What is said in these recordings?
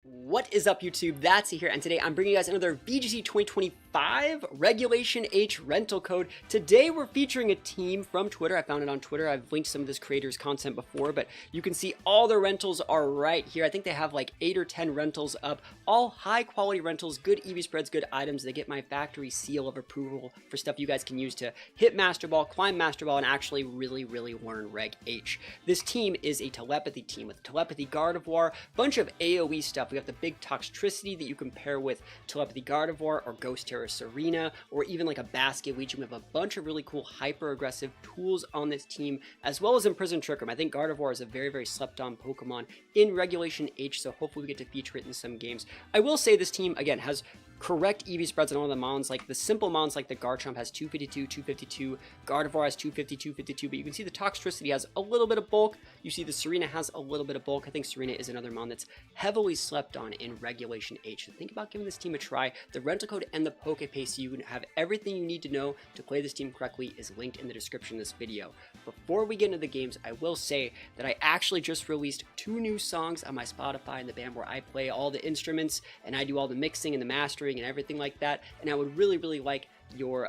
What is up, YouTube? That's here, and today I'm bringing you guys another VGC 2025 Regulation H rental code. Today we're featuring a team from Twitter. I found it on Twitter. I've linked some of this creator's content before, but you can see all their rentals are right here. I think they have like 8 or 10 rentals up, all high quality rentals, good EV spreads, good items. They get my factory seal of approval for stuff you guys can use to hit Master Ball, climb Master Ball, and actually really learn Reg H. This team is a telepathy team with telepathy Gardevoir, bunch of AoE stuff. We have the big Toxtricity that you can pair with Telepathy Gardevoir or Ghost Tera Serena, or even like a Basket Legion. We have a bunch of really cool hyper-aggressive tools on this team, as well as Imprison Trick Room. I think Gardevoir is a very slept-on Pokemon in Regulation H, so hopefully we get to feature it in some games. I will say this team, again, has correct EV spreads on all the mons. Like the simple mons, like the Garchomp has 252, 252, Gardevoir has 250, 252, but you can see the Toxtricity has a little bit of bulk. You see the Serena has a little bit of bulk. I think Serena is another mon that's heavily slept on in Regulation H. So think about giving this team a try. The rental code and the PokePay so you can have everything you need to know to play this team correctly is linked in the description of this video. Before we get into the games, I will say that I actually just released 2 new songs on my Spotify and the band where I play all the instruments and I do all the mixing and the mastering and everything like that, and I would really like your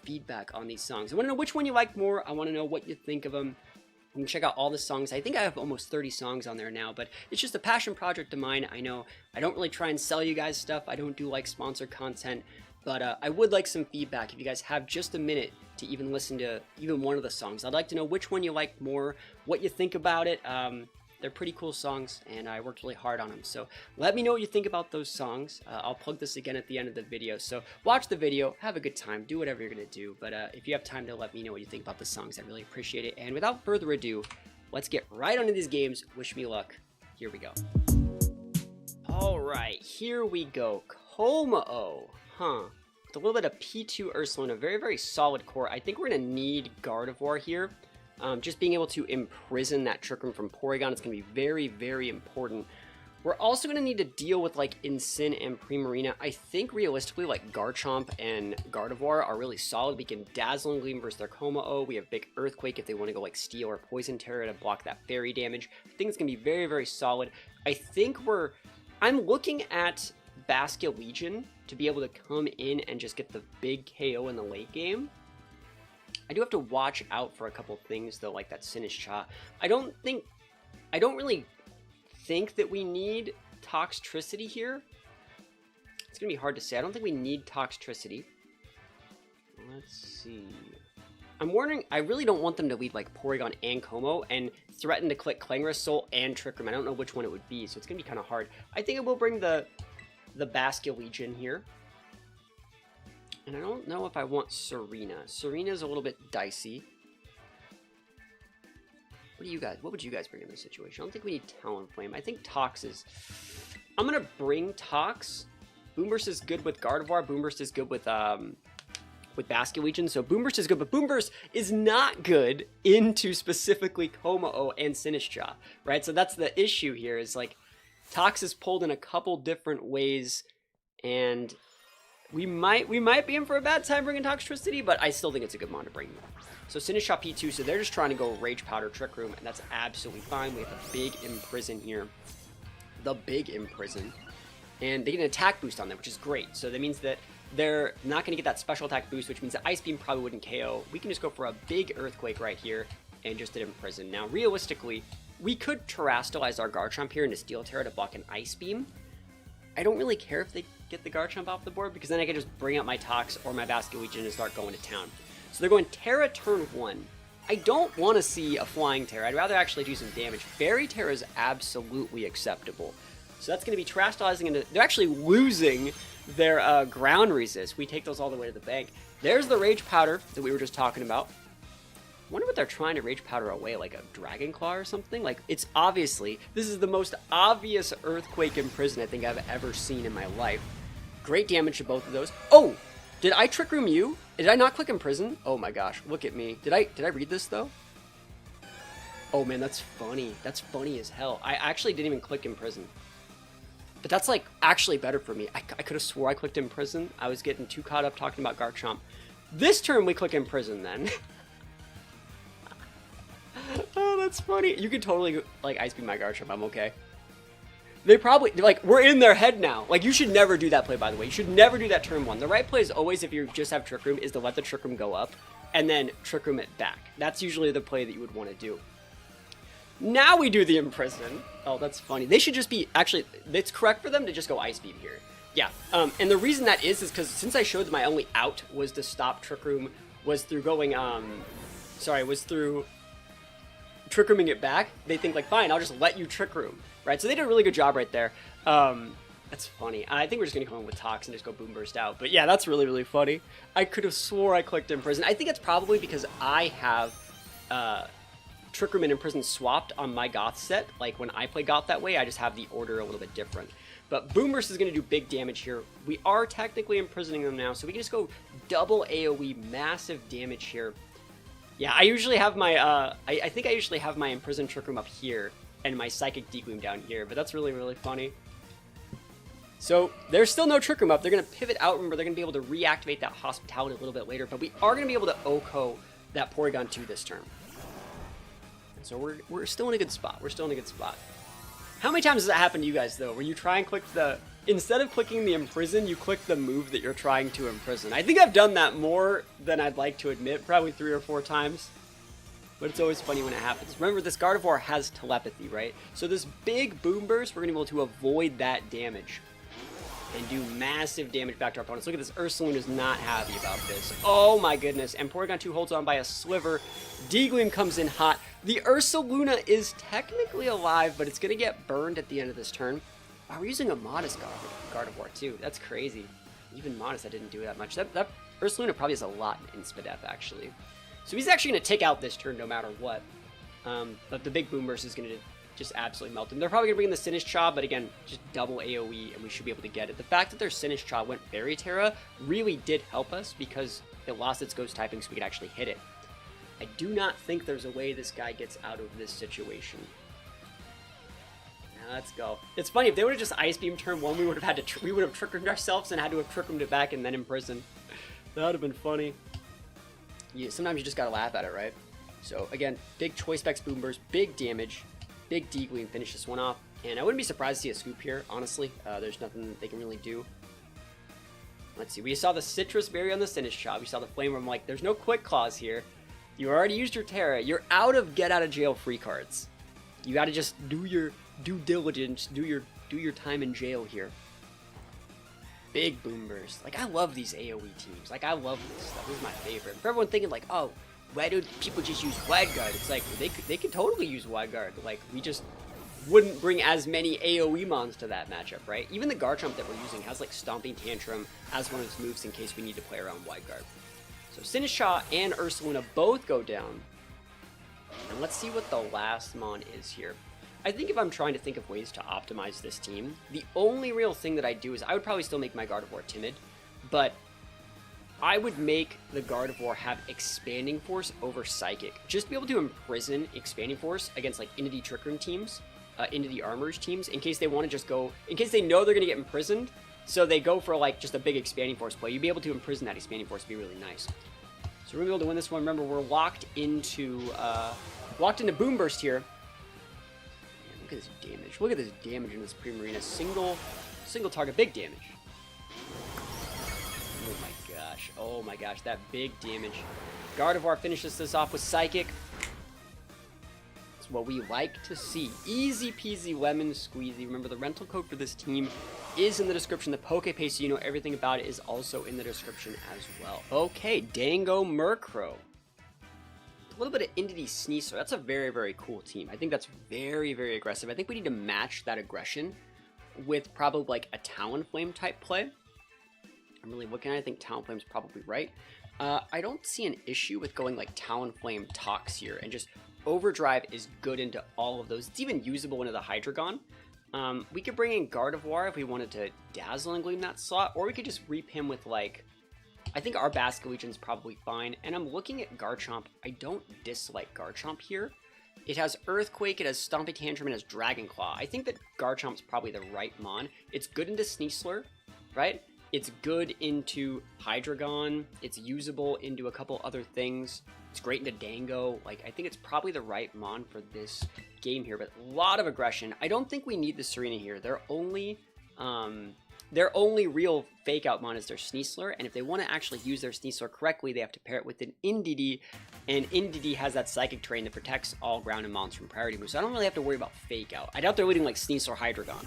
feedback on these songs. I want to know which one you like more. I want to know what you think of them. You can check out all the songs. I think I have almost 30 songs on there now, but it's just a passion project of mine. I know I don't really try and sell you guys stuff. I don't do like sponsored content, but I would like some feedback if you guys have just a minute to even listen to even one of the songs. I'd like to know which one you like more, what you think about it. They're pretty cool songs, and I worked really hard on them. So let me know what you think about those songs. I'll plug this again at the end of the video. So watch the video, have a good time, do whatever you're going to do. But if you have time to let me know what you think about the songs, I'd really appreciate it. And without further ado, let's get right onto these games. Wish me luck. Here we go. All right, here we go. Como-O. With a little bit of P2 Ursaluna, very solid core. I think we're going to need Gardevoir here. Just being able to imprison that Trick Room from Porygon is going to be very important. We're also going to need to deal with like Incin and Primarina. I think realistically like Garchomp and Gardevoir are really solid. We can Dazzling Gleam versus their Como-O. We have Big Earthquake if they want to go like Steel or Poison Tera to block that fairy damage. I think it's going to be very solid. I think I'm looking at Basket Legion to be able to come in and just get the big KO in the late game. I do have to watch out for a couple things though, like that Sinistcha. I don't really think that we need Toxtricity here. It's gonna be hard to say. I don't think we need Toxtricity. Let's see. I'm wondering, I really don't want them to lead like Porygon and Como and threaten to click Clangorous Soul and Trick Room. I don't know which one it would be, so it's gonna be kind of hard. I think I will bring the Basket Legion here. And I don't know if I want Serena. Serena's a little bit dicey. What would you guys bring in this situation? I don't think we need Talonflame. I think Tox is... I'm going to bring Tox. Boomburst is good with Gardevoir. Boomburst is good with Basket Legion. So Boomburst is good, but Boomburst is not good into specifically Como-O and Sinistcha, right? So that's the issue here is like Tox is pulled in a couple different ways, and we might be in for a bad time bringing Toxtricity, but I still think it's a good mon to bring. So Sinistcha P2, so they're just trying to go Rage Powder Trick Room, and that's absolutely fine. We have a big Imprison here. The big Imprison. And they get an attack boost on them, which is great. So that means that they're not going to get that special attack boost, which means the Ice Beam probably wouldn't KO. We can just go for a big Earthquake right here and just hit Imprison. Now, realistically, we could Terrastalize our Garchomp here into Steel Tera to block an Ice Beam. I don't really care if they get the Garchomp off the board, because then I can just bring out my Tox or my Basket Legion and start going to town. So they're going Tera turn 1. I don't want to see a Flying Tera. I'd rather actually do some damage. Fairy Tera is absolutely acceptable. So that's going to be Terrastalizing into... They're actually losing their ground resist. We take those all the way to the bank. There's the Rage Powder that we were just talking about. I wonder what they're trying to Rage Powder away, like a Dragon Claw or something? Like, it's obviously... This is the most obvious Earthquake Imprison I think I've ever seen in my life. Great damage to both of those. Oh! Did I Trick Room you? Did I not click Imprison? Oh my gosh, look at me. Did I read this, though? Oh man, that's funny. That's funny as hell. I actually didn't even click Imprison. But that's, like, actually better for me. I could have swore I clicked Imprison. I was getting too caught up talking about Garchomp. This turn, we click Imprison, then. Oh, that's funny. You could totally, like, Ice Beam my Garchomp. I'm okay. They probably, like, we're in their head now. Like, you should never do that play, by the way. You should never do that turn 1. The right play is always, if you just have Trick Room, is to let the Trick Room go up and then Trick Room it back. That's usually the play that you would want to do. Now we do the Imprison. Oh, that's funny. They should just be, actually, it's correct for them to just go Ice Beam here. Yeah, and the reason that is because since I showed that my only out was to stop Trick Room, was through going, was through Trick Rooming it back, they think, like, fine, I'll just let you Trick Room, right? So they did a really good job right there. That's funny. I think we're just going to come in with Tox and just go Boom Burst out. But yeah, that's really, really funny. I could have swore I clicked Imprison. I think it's probably because I have Trick Room and Imprison swapped on my Goth set. Like, when I play Goth that way, I just have the order a little bit different. But Boom Burst is going to do big damage here. We are technically imprisoning them now, so we can just go double AoE, massive damage here. Yeah, I usually have my, I think I usually have my Imprison Trick Room up here, and my Psychic Gleam down here, but that's really, really funny. So, there's still no Trick Room up. They're going to pivot out. Remember, they're going to be able to reactivate that Hospitality a little bit later, but we are going to be able to OHKO that Porygon 2 this turn. And so we're still in a good spot. We're still in a good spot. How many times does that happen to you guys, though, where you try and click the... Instead of clicking the Imprison, you click the move that you're trying to imprison? I think I've done that more than I'd like to admit, probably 3 or 4 times. But it's always funny when it happens. Remember, this Gardevoir has Telepathy, right? So this big Boom Burst, we're going to be able to avoid that damage and do massive damage back to our opponents. Look at this. Ursaluna is not happy about this. Oh my goodness. And Porygon 2 holds on by a sliver. D-Gleam comes in hot. The Ursaluna is technically alive, but it's going to get burned at the end of this turn. Wow, we're using a Modest Gardevoir too. That's crazy. Even Modest, I didn't do that much. That Ursaluna probably has a lot in Inspidef, actually. So he's actually going to take out this turn no matter what. But the big Boom Burst is going to just absolutely melt him. They're probably going to bring in the Sinistcha, but again, just double AoE, and we should be able to get it. The fact that their Sinistcha went Fairy Tera really did help us because it lost its Ghost typing, so we could actually hit it. I do not think there's a way this guy gets out of this situation. Now, let's go. It's funny, if they would have just Ice Beam turn 1, we would have Trick Roomed ourselves and had to have Trick Roomed it back and then Imprison. That would have been funny. Yeah, sometimes you just gotta laugh at it, right? So again, big Choice Specs Boom Burst, big damage. Big D-Gleam finish this one off, and I wouldn't be surprised to see a scoop here, honestly. There's nothing they can really do. Let's see, we saw the Citrus Berry on the Sinistcha, we saw the Flame where I'm like, there's no Quick Claws here. You already used your Tera, you're out of get out of jail free cards. You gotta just do your due diligence, do your time in jail here. Big Boom Burst. Like, I love these AoE teams. Like, I love this stuff. This is my favorite. For everyone thinking like, oh, why do people just use Wide Guard? It's like, they could totally use Wide Guard. Like, we just wouldn't bring as many AoE mons to that matchup, right? Even the Garchomp that we're using has, like, Stomping Tantrum as one of its moves in case we need to play around Wide Guard. So Sinistcha and Ursaluna both go down. And let's see what the last mon is here. I think if I'm trying to think of ways to optimize this team, the only real thing that I do is I would probably still make my Gardevoir timid, but I would make the Gardevoir have Expanding Force over Psychic. Just be able to imprison Expanding Force against, like, Entity Trick Room teams, Entity Armors teams, in case they want to just go, in case they know they're going to get imprisoned, so they go for, like, just a big Expanding Force play. You'd be able to imprison that Expanding Force, would be really nice. So we're going to be able to win this one. Remember, we're locked into Boom Burst here. Man, look at this damage. Look at this damage in this Primarina. Single target, big damage. Oh my gosh, that big damage. Gardevoir finishes this off with Psychic. It's what we like to see. Easy peasy lemon squeezy. Remember, the rental code for this team is in the description. The PokePay, so you know everything about it, is also in the description as well. Okay, Dengo Murkrow. A little bit of Entity Sneasler. That's a very, very cool team. I think that's very, very aggressive. I think we need to match that aggression with probably like a Talonflame type play. I'm really looking at it. I think Talonflame's probably right. I don't see an issue with going like Talonflame Tox here, and just Overdrive is good into all of those. It's even usable into the Hydreigon. We could bring in Gardevoir if we wanted to Dazzling Gleam that slot, or we could just reap him with, like, I think our Basculegion's probably fine. And I'm looking at Garchomp. I don't dislike Garchomp here. It has Earthquake, it has Stomping Tantrum, and it has Dragon Claw. I think that Garchomp's probably the right mon. It's good into Sneasler, right? It's good into Hydreigon. It's usable into a couple other things. It's great into Dengo. Like, I think it's probably the right mon for this game here, but a lot of aggression. I don't think we need the Serena here. Their only real fake out mon is their Sneasler, and if they want to actually use their Sneasler correctly, they have to pair it with an Indeedee, and Indeedee has that Psychic terrain that protects all ground and mons from priority moves, so I don't really have to worry about fake out. I doubt they're leading like Sneasler Hydreigon.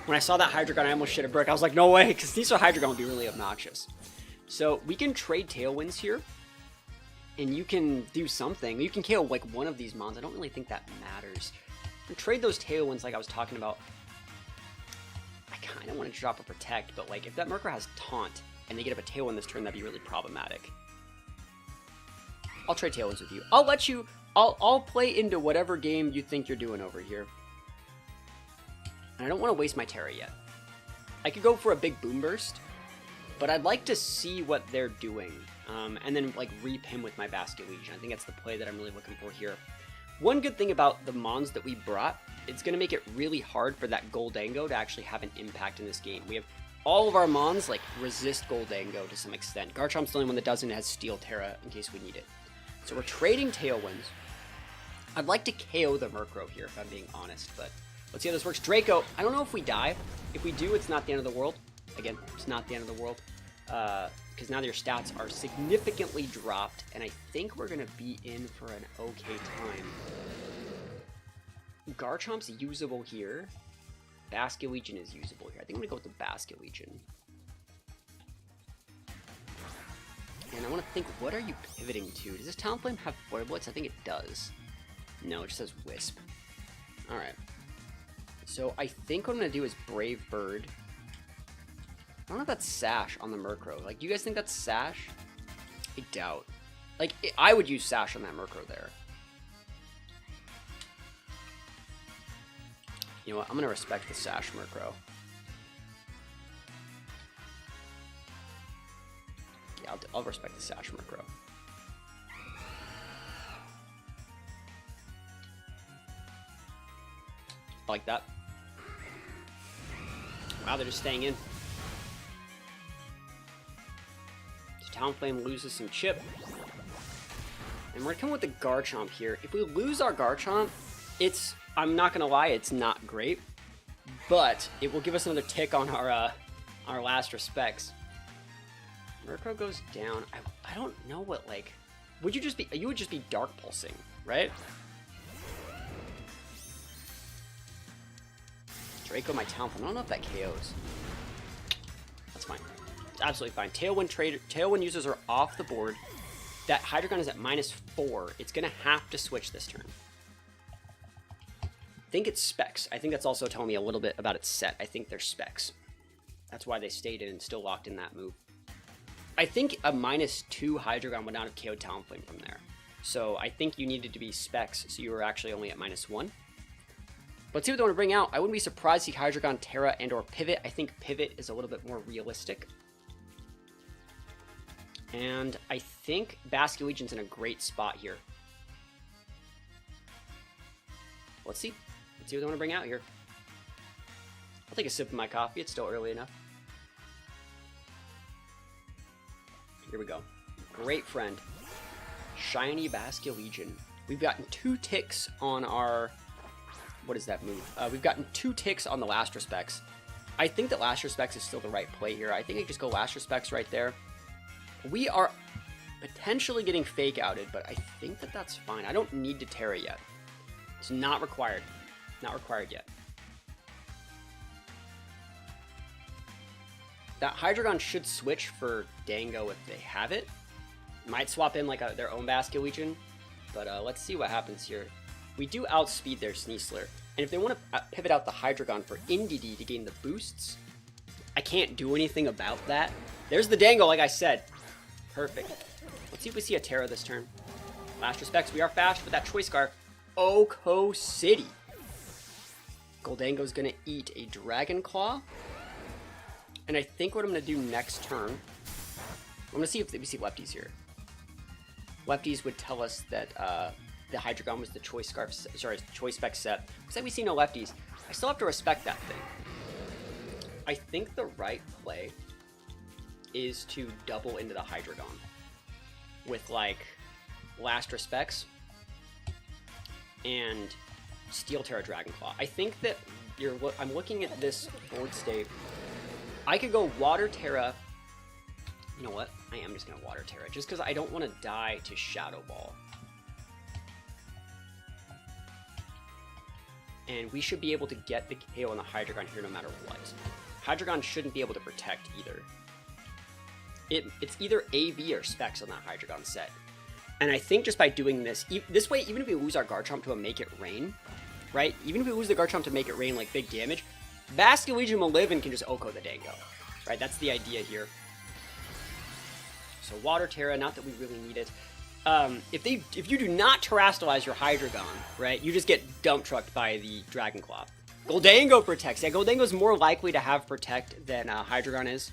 When I saw that Hydreigon, I almost shit a brick. I was like, no way, because Sneasler Hydreigon would be really obnoxious. So we can trade Tailwinds here, and you can do something. You can KO like one of these mons. I don't really think that matters. And trade those Tailwinds like I was talking about. I kind of want to drop a Protect, but like if that Murkrow has Taunt and they get up a Tailwind this turn, that'd be really problematic. I'll trade Tailwinds with you. I'll let you. I'll play into whatever game you think you're doing over here. And I don't want to waste my Tera yet. I could go for a big Boom Burst, but I'd like to see what they're doing. And then like reap him with my Basculegion. I think that's the play that I'm really looking for here. One good thing about the mons that we brought, it's going to make it really hard for that Goldango to actually have an impact in this game. We have all of our mons like resist Goldango to some extent. Garchomp's the only one that doesn't, has Steel Tera in case we need it. So we're trading Tailwinds. I'd like to KO the Murkrow here if I'm being honest, but let's see how this works. Draco, I don't know if we die. If we do, it's not the end of the world. Again, it's not the end of the world. Because now your stats are significantly dropped, and I think we're going to be in for an okay time. Garchomp's usable here. Basculegion is usable here. I think I'm going to go with the Basculegion. And I want to think, what are you pivoting to? Does this Talonflame have Flare Blitz? I think it does. No, it just says Wisp. Alright. So I think what I'm going to do is Brave Bird. I don't know if that's Sash on the Murkrow. Like, do you guys think that's Sash? I doubt. Like, I would use Sash on that Murkrow there. You know what? I'm going to respect the Sash Murkrow. Yeah, I'll respect the Sash Murkrow. I like that. Wow, they're just staying in. Talonflame loses some chip. And we're coming with the Garchomp here. If we lose our Garchomp, it's, I'm not gonna lie, it's not great. But it will give us another tick on our last respects. Murkrow goes down. I don't know what, like, you would just be Dark Pulsing, right? Draco my Talonflame. I don't know if that KOs. That's fine. Absolutely fine. Tailwind users are off the board. That Hydreigon is at -4. It's going to have to switch this turn. I think it's specs. I think that's also telling me a little bit about its set. I think they're specs. That's why they stayed in and still locked in that move. I think a -2 Hydreigon would not have KO'd Talonflame from there. So I think you needed to be specs, so you were actually only at -1. Let's see what they want to bring out. I wouldn't be surprised to see Hydreigon, Tera, and or Pivot. I think Pivot is a little bit more realistic. And I think Basculegion's in a great spot here. Let's see. Let's see what they want to bring out here. I'll take a sip of my coffee. It's still early enough. Here we go. Great friend. Shiny Basculegion. We've gotten 2 ticks on our... What is that move? We've gotten 2 ticks on the Last Respects. I think that Last Respects is still the right play here. I think I just go Last Respects right there. We are potentially getting fake outed, but I think that that's fine. I don't need to Tera yet. It's not required. Not required yet. That Hydreigon should switch for Dengo if they have it. Might swap in like their own Basculegion, but let's see what happens here. We do outspeed their Sneasler, and if they want to pivot out the Hydreigon for Indeedee to gain the boosts, I can't do anything about that. There's the Dengo, like I said. Perfect. Let's see if we see a Tera this turn. Last respects, we are fast with that Choice Scarf. Oko City. Goldango's gonna eat a Dragon Claw. And I think what I'm gonna do next turn, I'm gonna see if we see lefties here. Lefties would tell us that the Hydreigon was the Choice Scarf, sorry, Choice Spec set. Looks like we see no lefties. I still have to respect that thing. I think the right play is to double into the Hydreigon with like Last Respects and Steel Tera Dragonclaw. I think that I'm looking at this board state. I could go Water Tera. You know what? I am just going to Water Tera, just because I don't want to die to Shadow Ball. And we should be able to get the KO on the Hydreigon here no matter what. Hydreigon shouldn't be able to protect either. It's either AV or Specs on that Hydreigon set. And I think just by doing this way, even if we lose our Garchomp to a Make It Rain, right? Even if we lose the Garchomp to Make It Rain, like big damage, Basculegion will live and can just Oko the Dengo, right? That's the idea here. So Water Tera, not that we really need it. If you do not Terrastalize your Hydreigon, right, you just get dump trucked by the Dragonclaw. Goldango protects. Yeah, Goldango's more likely to have Protect than Hydreigon is.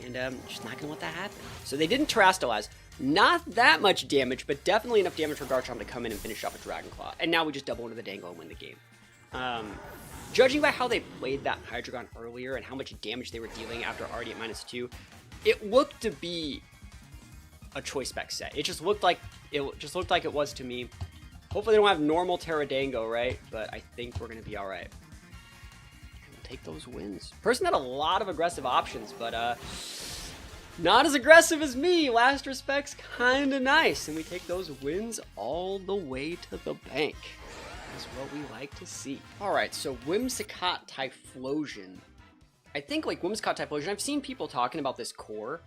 And just not gonna let that happen. So they didn't Terrastalize. Not that much damage, but definitely enough damage for Garchomp to come in and finish off a Dragonclaw. And now we just double into the Dengo and win the game. Judging by how they played that Hydreigon earlier and how much damage they were dealing after already at -2, it looked to be a Choice Spec set. It just looked like it was to me. Hopefully they don't have normal Tera Dengo, right? But I think we're gonna be all right. We'll take those wins. Person had a lot of aggressive options, but not as aggressive as me. Last Respect's kind of nice, and we take those wins all the way to the bank. That's what we like to see. All right, so Whimsicott Typhlosion. I think like Whimsicott Typhlosion, I've seen people talking about this core.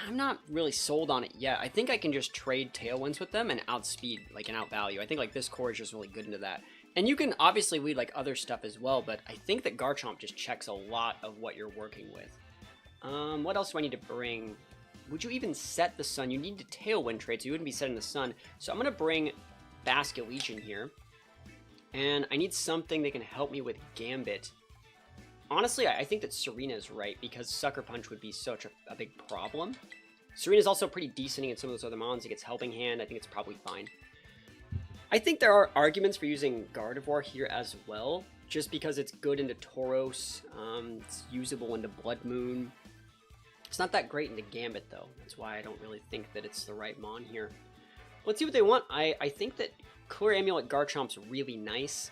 I'm not really sold on it yet. I think I can just trade Tailwinds with them and outspeed, like, and outvalue. I think like this core is just really good into that. And you can obviously lead like other stuff as well, but I think that Garchomp just checks a lot of what you're working with. What else do I need to bring? Would you even set the Sun? You need to Tailwind trade, so you wouldn't be setting the Sun. So I'm going to bring Basculegion here. And I need something that can help me with Gambit. Honestly, I think that Serena is right, because Sucker Punch would be such a big problem. Serena's also pretty decent against some of those other mons. It gets Helping Hand. I think it's probably fine. I think there are arguments for using Gardevoir here as well, just because it's good into Tauros. It's usable into Blood Moon. It's not that great into Gambit, though. That's why I don't really think that it's the right mon here. Let's see what they want. I think that Clear Amulet Garchomp's really nice.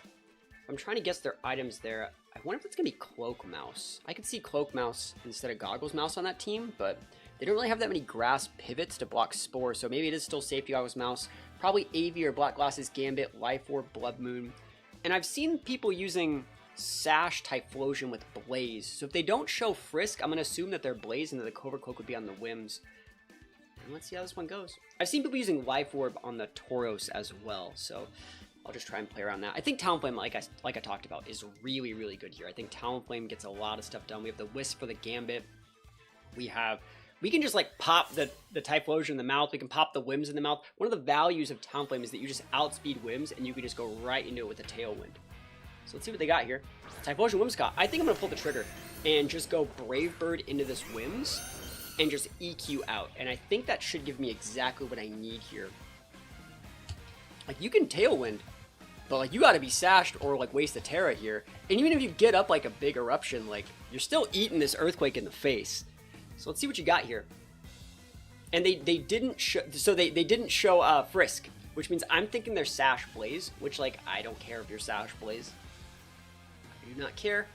I'm trying to guess their items there. I wonder if it's going to be Cloak Mouse. I could see Cloak Mouse instead of Goggles Mouse on that team, but they don't really have that many grass pivots to block Spore, so maybe it is still safe to Goggles Mouse. Probably AV or Black Glasses Gambit, Life Orb, Blood Moon. And I've seen people using Sash Typhlosion with Blaze, so if they don't show Frisk, I'm going to assume that they're Blaze and that the Covert Cloak would be on the Whims. And let's see how this one goes. I've seen people using Life Orb on the Tauros as well, so I'll just try and play around that. I think Talonflame, like I talked about, is really, really good here. I think Talonflame gets a lot of stuff done. We have the Wisp for the Gambit. We can just like pop the Typhlosion in the mouth. We can pop the Whims in the mouth. One of the values of Talonflame is that you just outspeed Whims and you can just go right into it with a Tailwind. So let's see what they got here. Typhlosion Whimsicott. I think I'm going to pull the trigger and just go Brave Bird into this Whims and just EQ out. And I think that should give me exactly what I need here. Like, you can Tailwind, but like you got to be Sashed or like waste a Tera here. And even if you get up like a big Eruption, like you're still eating this Earthquake in the face. So let's see what you got here. And they didn't show, so they didn't show Frisk, which means I'm thinking they're Sash Blaze, which like I don't care if you're Sash Blaze. I do not care.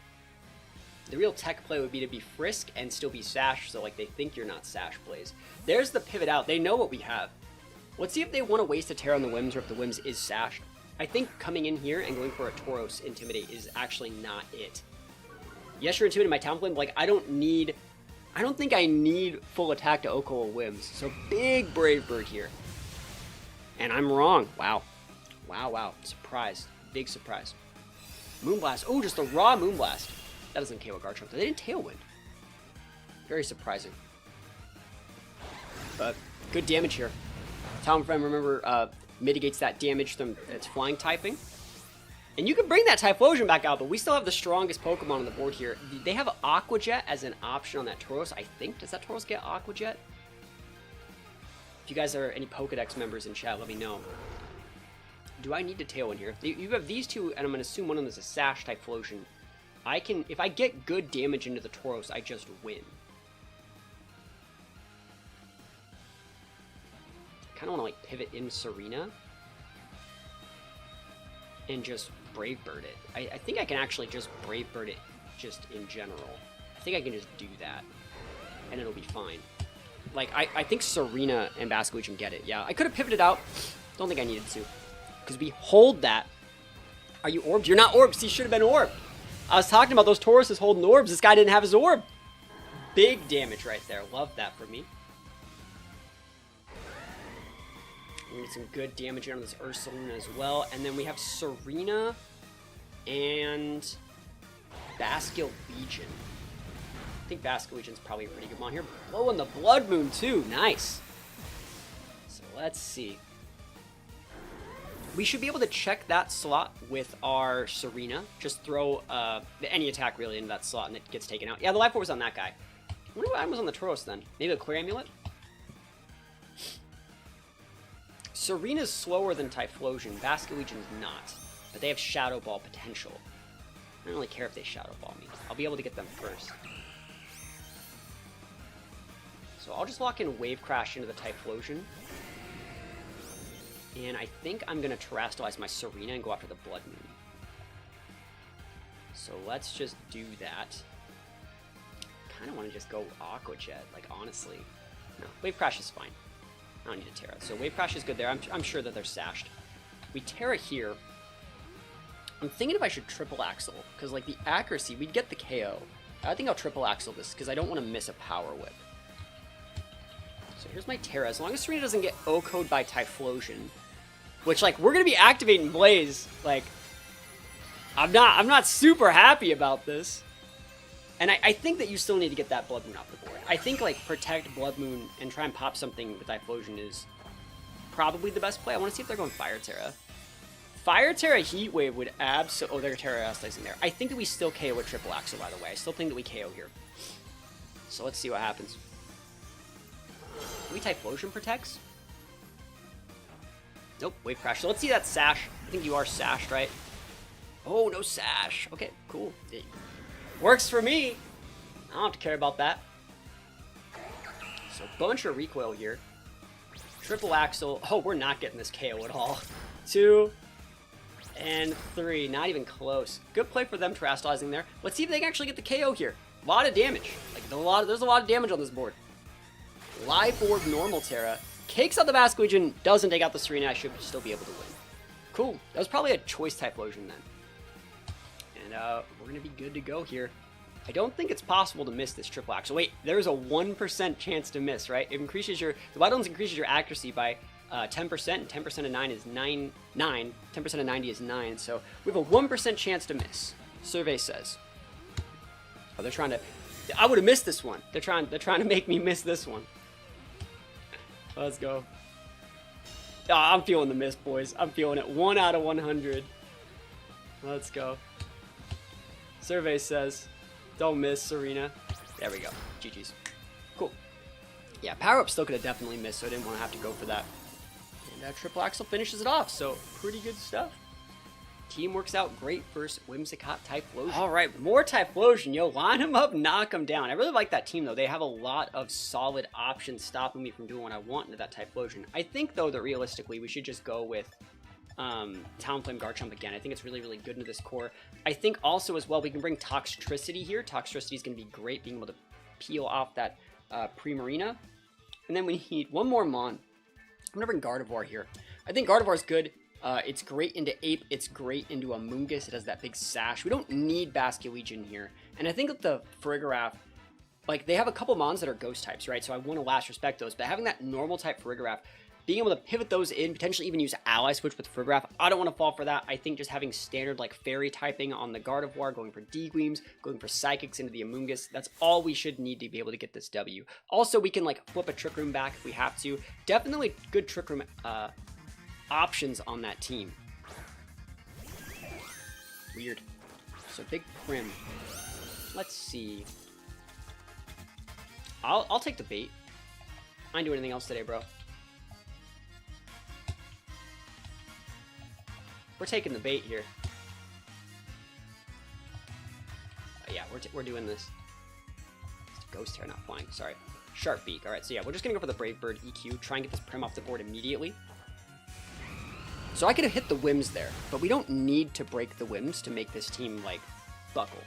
The real tech play would be to be Frisk and still be Sash, so like they think you're not Sash Blaze. There's the pivot out. They know what we have. Let's see if they want to waste a Tera on the Whims or if the Whims is Sashed. I think coming in here and going for a Tauros Intimidate is actually not it. Yes, you're Intimidated by Talonflame, but like I don't think I need full attack to Oko a Whims. So big Brave Bird here. And I'm wrong. Wow. Wow. Surprise. Big surprise. Moonblast. Oh, just a raw Moonblast. That doesn't KO Garchomp. They didn't Tailwind. Very surprising. But good damage here. Talonflame, remember, mitigates that damage from its flying typing. And you can bring that Typhlosion back out, but we still have the strongest Pokemon on the board here. They have Aqua Jet as an option on that Tauros, I think. Does that Tauros get Aqua Jet? If you guys are any Pokedex members in chat, let me know. Do I need to Tailwind here? You have these two, and I'm going to assume one of them is a Sash Typhlosion. If I get good damage into the Tauros, I just win. Kind of want to like pivot in Serena. and just Brave Bird it. I think I can actually just Brave Bird it just in general. I think I can just do that, and it'll be fine. Like, I think Serena and Basculegion get it. Yeah, I could have pivoted out. Don't think I needed to. Because we hold that. Are you orbed? You're not orbed. He should have been orbed. I was talking about those Tauruses holding orbs. This guy didn't have his orb. Big damage right there. Love that for me. We get some good damage on this Ursaluna as well. And then we have Serena and Basculegion. I think Basculegion's probably a pretty good one here. Blowing the Blood Moon too. Nice. So let's see. We should be able to check that slot with our Serena. Just throw any attack really into that slot and it gets taken out. Yeah, the Life Orb was on that guy. I wonder what was on the Tauros then. Maybe a Clear Amulet? Serena's slower than Typhlosion. Basculegion's not. But they have Shadow Ball potential. I don't really care if they Shadow Ball me. I'll be able to get them first. So I'll just lock in Wave Crash into the Typhlosion. And I think I'm going to Terastallize my Serena and go after the Blood Moon. So let's just do that. Kind of want to just go Aqua Jet, like honestly. No, Wave Crash is fine. I don't need a Tera. So Wave Crash is good there. I'm sure that they're sashed. We Tera here. I'm thinking if I should Triple Axle, because like the accuracy, we'd get the KO. I think I'll Triple Axle this, because I don't want to miss a Power Whip. So here's my Tera. As long as Serena doesn't get O-Code by Typhlosion, which, like, we're going to be activating Blaze. Like, I'm not super happy about this. And I think that you still need to get that Blood Moon off the board. I think, like, protect Blood Moon and try and pop something with Typhlosion is probably the best play. I want to see if they're going Fire Tera. Fire Tera Heat Wave would oh, they're Terastizing there. I think that we still KO with Triple Axle, by the way. I still think that we KO here. So let's see what happens. Maybe Typhlosion protects? Nope, Wave Crash. So let's see that Sash. I think you are Sashed, right? Oh, no Sash. Okay, cool. It works for me. I don't have to care about that. So bunch of recoil here. Triple Axle. Oh, we're not getting this KO at all. 2 and 3. Not even close. Good play for them Terastallizing there. Let's see if they can actually get the KO here. A lot of damage. Like, there's a lot of damage on this board. Live Orb Normal Tera. Cakes out the Basculegion, doesn't take out the Serena. I should still be able to win. Cool. That was probably a choice Typhlosion then. And we're going to be good to go here. I don't think it's possible to miss this Triple Axle. Wait, there's a 1% chance to miss, right? It increases the Wildlands increases your accuracy by 10%, and 10% of 9 is 9. 10% of 90 is 9, so we have a 1% chance to miss. Survey says. Oh, they're trying to... I would have missed this one. They're trying to make me miss this one. Let's go. Oh, I'm feeling the miss, boys. I'm feeling it. 1 out of 100. Let's go. Survey says, don't miss, Serena. There we go. GG's. Cool. Yeah, Power Up still could have definitely missed, so I didn't want to have to go for that. And Triple Axle finishes it off, so pretty good stuff. Team works out great versus Whimsicott Typhlosion. All right, more Typhlosion. Yo, line them up, knock them down. I really like that team, though. They have a lot of solid options stopping me from doing what I want into that Typhlosion. I think, though, that realistically, we should just go with Talonflame Garchomp again. I think it's really, really good into this core. I think also, as well, we can bring Toxtricity here. Toxtricity is going to be great, being able to peel off that Primarina. And then we need one more Mon. I'm going to bring Gardevoir here. I think Gardevoir is good. It's great into Ape. It's great into Amoonguss. It has that big Sash. We don't need Basculegion here. And I think that the Farigiraf, like, they have a couple Mons that are Ghost types, right? So I want to last respect those. But having that normal type Farigiraf, being able to pivot those in, potentially even use Ally Switch with Farigiraf, I don't want to fall for that. I think just having standard, like, Fairy typing on the Gardevoir, going for D-Gleams, going for Psychics into the Amoonguss, that's all we should need to be able to get this W. Also, we can, like, flip a Trick Room back if we have to. Definitely good Trick Room, options on that team. Weird. So big Prim. Let's see. I'll take the bait. I didn't do anything else today, bro. We're taking the bait here. Yeah, we're doing this. It's Ghost Tera, not flying. Sorry. Sharp Beak. All right, so yeah, we're just gonna go for the Brave Bird EQ. Try and get this Prim off the board immediately. So I could have hit the Whims there, but we don't need to break the Whims to make this team, like, buckle.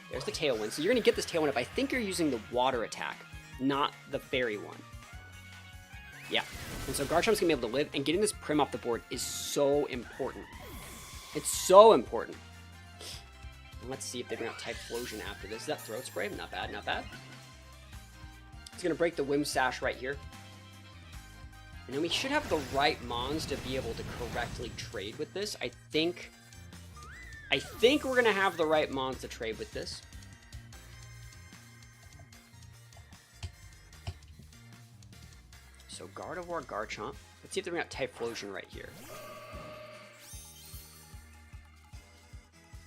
There's the Tailwind. So you're going to get this Tailwind up. I think you're using the water attack, not the fairy one. Yeah. And so Garchomp's going to be able to live, and getting this Prim off the board is so important. It's so important. And let's see if they bring out Typhlosion after this. Is that Throat Spray? Not bad, not bad. It's going to break the Whim Sash right here. And then we should have the right Mons to be able to correctly trade with this. I think we're going to have the right Mons to trade with this. So Gardevoir, Garchomp. Let's see if they bring out Typhlosion right here.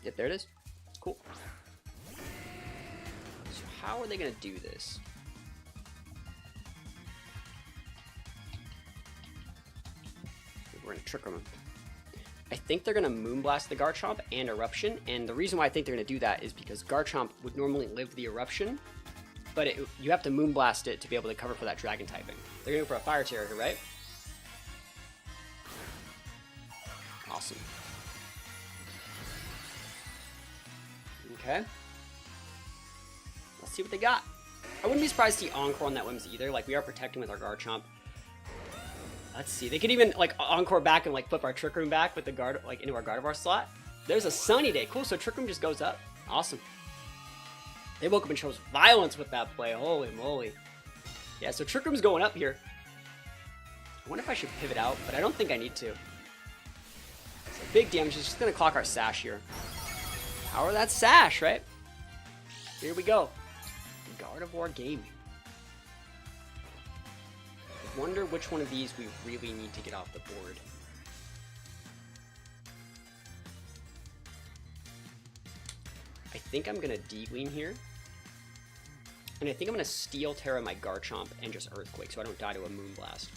Yep, there it is. Cool. So how are they going to do this? We're going to trick them. I think they're going to Moonblast the Garchomp and Eruption, and the reason why I think they're going to do that is because Garchomp would normally live the Eruption, but you have to Moonblast it to be able to cover for that Dragon typing. They're going to go for a Fire Terror here, right? Awesome. Okay. Let's see what they got. I wouldn't be surprised to see Encore on that Whims either. Like, we are protecting with our Garchomp. Let's see. They could even, like, Encore back and, like, flip our Trick Room back with the into our Gardevoir slot. There's a Sunny Day. Cool, so Trick Room just goes up. Awesome. They woke up and chose violence with that play. Holy moly. Yeah, so Trick Room's going up here. I wonder if I should pivot out, but I don't think I need to. So big damage is just going to clock our Sash here. Power that Sash, right? Here we go. Gardevoir Gaming. I wonder which one of these we really need to get off the board. I think I'm going to D-Gleam here. And I think I'm going to Steel Tera my Garchomp and just Earthquake so I don't die to a Moonblast.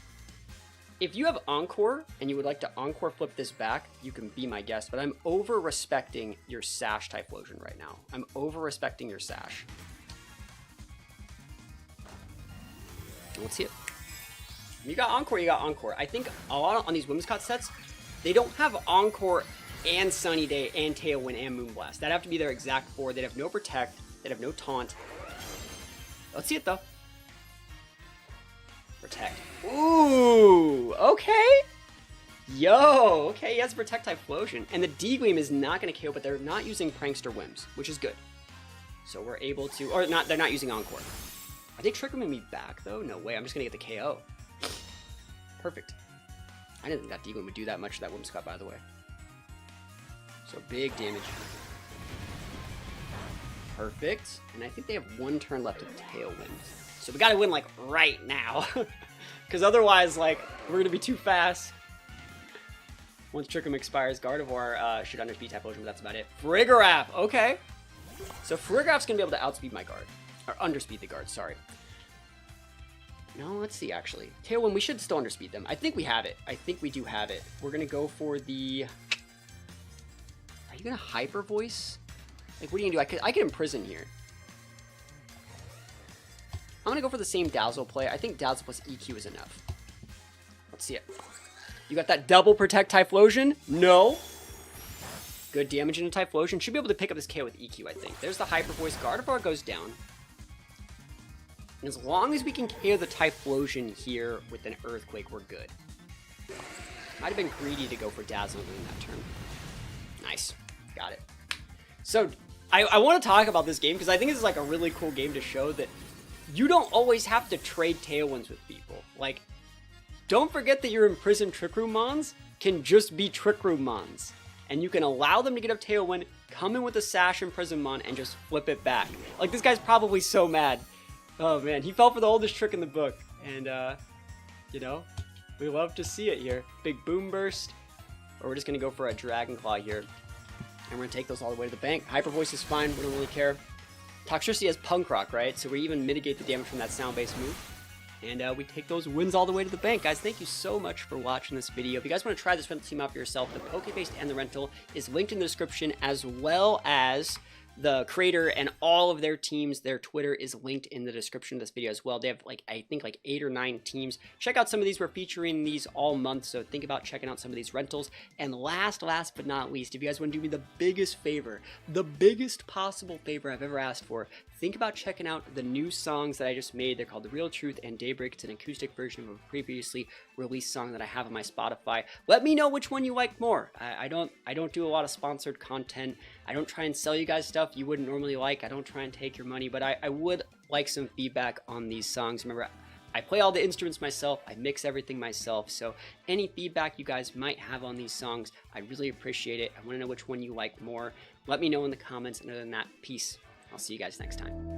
If you have Encore and you would like to Encore flip this back, you can be my guest, but I'm over-respecting your Sash Typhlosion right now. I'm over-respecting your Sash. Let's see it. You got Encore, you got Encore. I think a lot on these Whimsicott sets, they don't have Encore and Sunny Day and Tailwind and Moonblast. That'd have to be their exact board. They'd have no Protect, they'd have no Taunt. Let's see it though. Protect. Ooh, okay. Yo, okay, he has Protect Typhlosion. And the D-Gleam is not going to KO, but they're not using Prankster Whims, which is good. So we're able to, or not, they're not using Encore. Are they triggering me back though? No way, I'm just going to get the KO. Perfect. I didn't think that D-Gleam would do that much to that Whimsicott, by the way. So big damage. Perfect. And I think they have one turn left of Tailwind. So we gotta win, like, right now. Because otherwise, like, we're gonna be too fast. Once Trick Room expires, Gardevoir should underspeed Typhlosion, but that's about it. Frigoraph! Okay. So Frigoraph's gonna be able to outspeed my guard. Or underspeed the guard, sorry. No, let's see, actually. Tailwind, we should still underspeed them. I think we have it. I think we do have it. We're gonna go for the... Are you gonna Hyper Voice? Like, what are you gonna do? I could Imprison here. I'm gonna go for the same Dazzle play. I think Dazzle plus EQ is enough. Let's see it. You got that double Protect Typhlosion? No. Good damage into Typhlosion. Should be able to pick up this KO with EQ, I think. There's the Hyper Voice. Gardevoir goes down. And as long as we can KO the Typhlosion here with an Earthquake, we're good. Might have been greedy to go for Dazzle in that turn. Nice. Got it. So, I want to talk about this game because I think this is like a really cool game to show that you don't always have to trade Tailwinds with people. Like, don't forget that your Imprisoned Trick Room Mons can just be Trick Room Mons. And you can allow them to get up Tailwind, come in with a Sash Imprisoned Mon, and just flip it back. Like, this guy's probably so mad. Oh man, he fell for the oldest trick in the book. And, you know, we love to see it here. Big Boom Burst. Or we're just going to go for a Dragon Claw here. And we're going to take those all the way to the bank. Hyper Voice is fine, we don't really care. Toxtricity has Punk Rock, right? So we even mitigate the damage from that sound-based move. And we take those wins all the way to the bank. Guys, thank you so much for watching this video. If you guys want to try this rental team out for yourself, the Pokepaste and the rental is linked in the description, as well as The creator and all of their teams, their Twitter is linked in the description of this video as well. They have like, I think like 8 or 9 teams. Check out some of these. We're featuring these all month, so think about checking out some of these rentals. And last but not least, if you guys want to do me the biggest favor, the biggest possible favor I've ever asked for, think about checking out the new songs that I just made. They're called The Real Truth and Daybreak. It's an acoustic version of a previously released song that I have on my Spotify. Let me know which one you like more. I don't do a lot of sponsored content. I don't try and sell you guys stuff you wouldn't normally like. I don't try and take your money, but I would like some feedback on these songs. Remember, I play all the instruments myself. I mix everything myself. So any feedback you guys might have on these songs, I really appreciate it. I want to know which one you like more. Let me know in the comments. And other than that, peace. I'll see you guys next time.